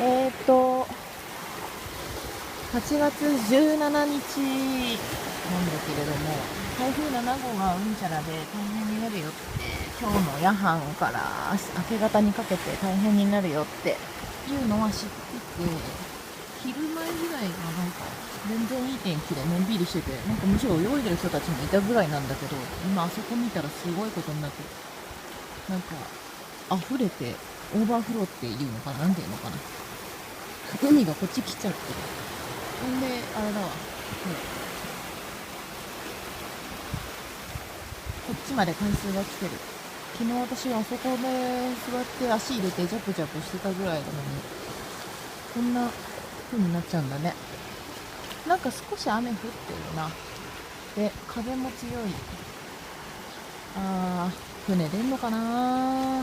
えーっと、8月17日なんだけれども、台風7号がうんちゃらで大変になるよって、今日の夜半から明け方にかけて大変になるよっていうのは知ってて、昼前ぐらいがなんか全然いい天気でのんびりしてて、なんかむしろ泳いでる人たちもいたぐらいなんだけど、今あそこ見たらすごいことになってる。なんか溢れて、オーバーフローっていうのかな、なんていうのかな。海がこっち来ちゃってる。ほんで、あれだわ。こっちまで海水が来てる。昨日私はあそこで座って足入れてジャプジャプしてたぐらいなのに、こんな風になっちゃうんだね。なんか少し雨降ってるな。で、風も強い。船出んのかな。